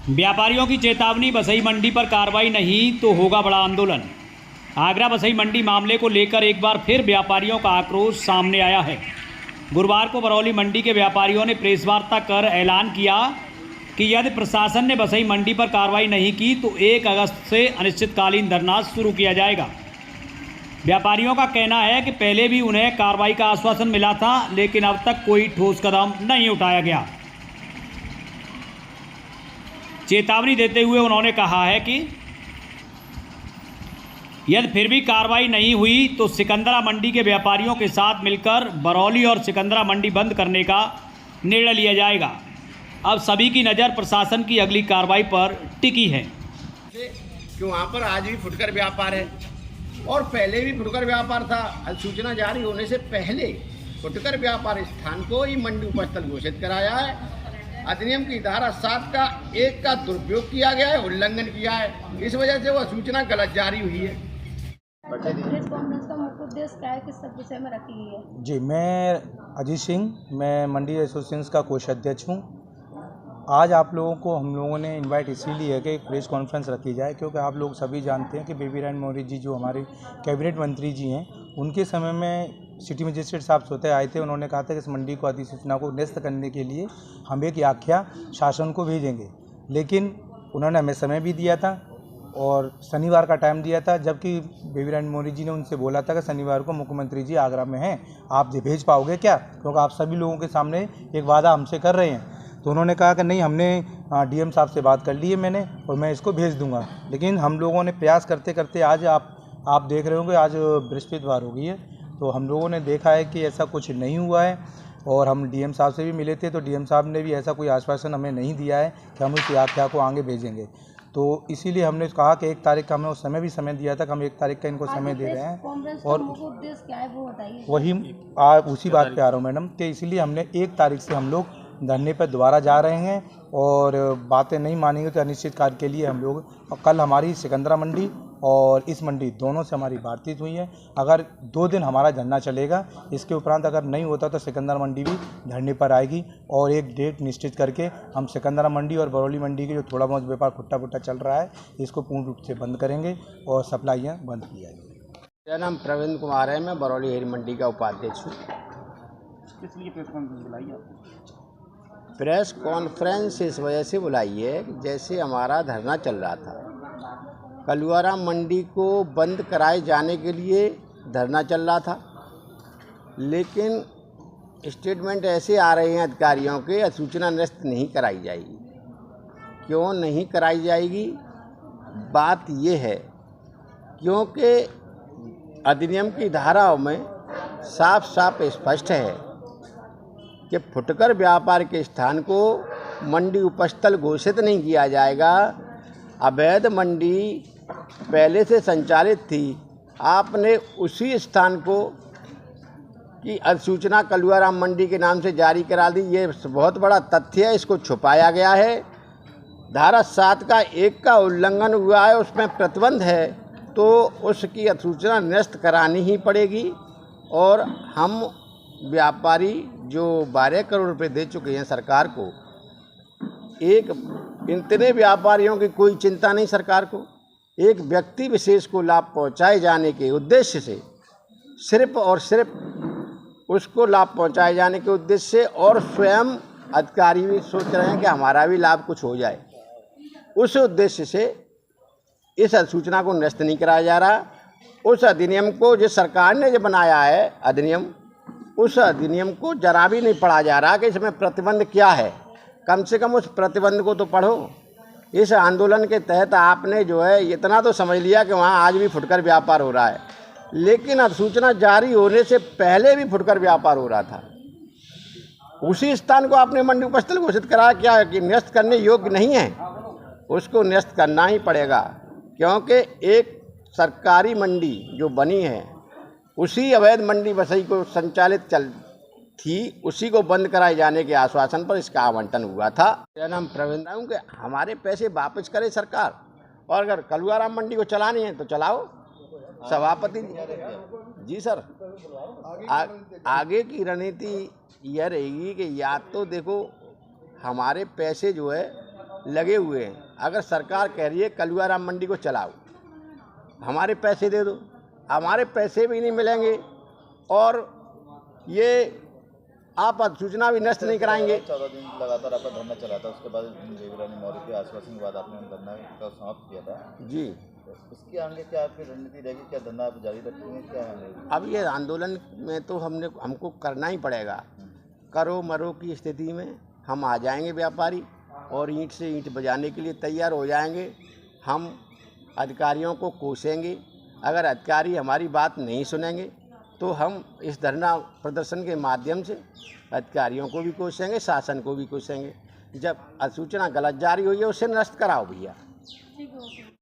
व्यापारियों की चेतावनी, बसई मंडी पर कार्रवाई नहीं तो होगा बड़ा आंदोलन। आगरा बसई मंडी मामले को लेकर एक बार फिर व्यापारियों का आक्रोश सामने आया है। गुरुवार को बरौली मंडी के व्यापारियों ने प्रेस वार्ता कर ऐलान किया कि यदि प्रशासन ने बसई मंडी पर कार्रवाई नहीं की तो 1 अगस्त से अनिश्चितकालीन धरना शुरू किया जाएगा। व्यापारियों का कहना है कि पहले भी उन्हें कार्रवाई का आश्वासन मिला था, लेकिन अब तक कोई ठोस कदम नहीं उठाया गया। चेतावनी देते हुए उन्होंने कहा है कि यदि फिर भी कार्रवाई नहीं हुई तो सिकंदरा मंडी के व्यापारियों के साथ मिलकर बरौली और सिकंदरा मंडी बंद करने का निर्णय लिया जाएगा। अब सभी की नज़र प्रशासन की अगली कार्रवाई पर टिकी है कि वहाँ पर आज भी फुटकर व्यापार है और पहले भी फुटकर व्यापार था। अधिसूचना जारी होने से पहले फुटकर व्यापार स्थान को ही मंडी उपस्थल घोषित कराया है। अधिनियम की धारा 7 का 1 का दुरुपयोग किया गया है, उल्लंघन किया है। इस वजह से वह सूचना गलत जारी हुई है। प्रेस कॉन्फ्रेंस का मुख्य उद्देश्य क्या है, किस सब विषय में रखी गई है? जी, मैं अजीत सिंह, मैं मंडी एसोसिएशन का कोषाध्यक्ष हूँ। आज आप लोगों को हम लोगों ने इनवाइट इसीलिए है कि एक प्रेस कॉन्फ्रेंस रखी जाए, क्योंकि आप लोग सभी जानते हैं कि बेबीरानी मौर्य जी जो हमारे कैबिनेट मंत्री जी हैं, उनके समय में सिटी मजिस्ट्रेट साहब स्वतः आए थे। उन्होंने कहा था कि इस मंडी को अधिसूचना को निरस्त करने के लिए हम एक आख्या शासन को भेजेंगे, लेकिन उन्होंने हमें समय भी दिया था और शनिवार का टाइम दिया था, जबकि बेबीरानी मौर्य जी ने उनसे बोला था कि शनिवार को मुख्यमंत्री जी आगरा में हैं, आप भेज पाओगे क्या, क्योंकि आप सभी लोगों के सामने एक वादा हमसे कर रहे हैं। तो उन्होंने कहा कि नहीं, हमने डीएम साहब से बात कर ली है मैंने और मैं इसको भेज दूंगा। लेकिन हम लोगों ने प्रयास करते करते आज आप देख रहे होंगे आज बृहस्पतिवार हो गई है, तो हम लोगों ने देखा है कि ऐसा कुछ नहीं हुआ है। और हम डीएम साहब से भी मिले थे, तो डीएम साहब ने भी ऐसा कोई आश्वासन हमें नहीं दिया है कि हम उस आख्या को आगे भेजेंगे। तो इसीलिए हमने कहा कि 1 तारीख का हमें उस समय भी समय दिया था कि हम 1 तारीख का इनको समय दे रहे हैं। और उद्देश्य क्या है वो बताइए। वही उसी बात पे आ रहा हूँ मैडम, कि इसीलिए हमने 1 तारीख से हम लोग धरने पर दोबारा जा रहे हैं और बातें नहीं मानेंगे तो अनिश्चितकाल के लिए हम लोग। कल हमारी सिकंदरा मंडी और इस मंडी दोनों से हमारी बातचीत हुई है। अगर 2 दिन हमारा धरना चलेगा, इसके उपरांत अगर नहीं होता तो सिकंदरा मंडी भी धरने पर आएगी और एक डेट निश्चित करके हम सिकंदरा मंडी और बरौली मंडी के जो थोड़ा बहुत व्यापार फुट्टा चल रहा है इसको पूर्ण रूप से बंद करेंगे और सप्लाइयाँ बंद की जाएंगी। मेरा नाम प्रवीण कुमार है, मैं बरौली हेरी मंडी का उपाध्यक्ष हूँ। किस लिए प्रेस कॉन्फ्रेंस बुलाई आपने? प्रेस कॉन्फ्रेंस इस वजह से बुलाई है कि जैसे हमारा धरना चल रहा था, कलुआरा मंडी को बंद कराए जाने के लिए धरना चल रहा था, लेकिन स्टेटमेंट ऐसे आ रहे हैं अधिकारियों के, अधिसूचना निरस्त नहीं कराई जाएगी। क्यों नहीं कराई जाएगी? बात ये है क्योंकि अधिनियम की धाराओं में साफ साफ स्पष्ट है कि फुटकर व्यापार के स्थान को मंडी उपस्थल घोषित नहीं किया जाएगा। अवैध मंडी पहले से संचालित थी, आपने उसी स्थान को की अधिसूचना कलुआराम मंडी के नाम से जारी करा दी। ये बहुत बड़ा तथ्य है, इसको छुपाया गया है। धारा 7 का 1 का उल्लंघन हुआ है, उसमें प्रतिबंध है, तो उसकी अधिसूचना निरस्त करानी ही पड़ेगी। और हम व्यापारी जो 12 करोड़ रुपए दे चुके हैं सरकार को, इतने व्यापारियों की कोई चिंता नहीं सरकार को। एक व्यक्ति विशेष को लाभ पहुंचाए जाने के उद्देश्य से, सिर्फ और सिर्फ उसको लाभ पहुंचाए जाने के उद्देश्य से, और स्वयं अधिकारी भी सोच रहे हैं कि हमारा भी लाभ कुछ हो जाए, उस उद्देश्य से इस अधिसूचना को निरस्त नहीं कराया जा रहा। उस अधिनियम को जिस सरकार ने जो बनाया है अधिनियम, उस अधिनियम को जरा भी नहीं पढ़ा जा रहा कि इसमें प्रतिबंध क्या है। कम से कम उस प्रतिबंध को तो पढ़ो। इस आंदोलन के तहत आपने जो है इतना तो समझ लिया कि वहाँ आज भी फुटकर व्यापार हो रहा है, लेकिन अधिसूचना जारी होने से पहले भी फुटकर व्यापार हो रहा था। उसी स्थान को आपने मंडी उपस्थल घोषित करा क्या कि निरस्त करने योग्य नहीं है? उसको निरस्त करना ही पड़ेगा, क्योंकि एक सरकारी मंडी जो बनी है उसी अवैध मंडी बसई को संचालित थी, उसी को बंद कराए जाने के आश्वासन पर इसका आवंटन हुआ था। मेरा नाम प्रवीण हूँ कि हमारे पैसे वापस करे सरकार, और अगर कलुआराम मंडी को चलानी है तो चलाओ। सभापति जी सर, आगे की रणनीति यह रहेगी कि या तो देखो हमारे पैसे जो है लगे हुए हैं। अगर सरकार कह रही है कलुआराम मंडी को चलाओ, हमारे पैसे दे दो, हमारे पैसे भी नहीं मिलेंगे और ये आप अधिसूचना भी नष्ट नहीं कराएंगे। 14 दिन लगातार आपका धरना चला था, उसके बाद बेबी रानी मौर्य के आश्वासन के बाद आपने धरना का समाप्त किया था जी। इसके आगे क्या आपकी रणनीति रहेगी? क्या धरना आप जारी रखेंगे? क्या है अब ये आंदोलन में तो हमको करना ही पड़ेगा। करो मरो की स्थिति में हम आ जाएंगे व्यापारी और ईंट से ईंट बजाने के लिए तैयार हो जाएंगे। हम अधिकारियों को कोसेंगे, अगर अधिकारी हमारी बात नहीं सुनेंगे तो हम इस धरना प्रदर्शन के माध्यम से अधिकारियों को भी कोसेंगे, शासन को भी कोसेंगे। जब अधिसूचना गलत जारी हुई है उसे नष्ट कराओ भैया। ठीक है, ओके।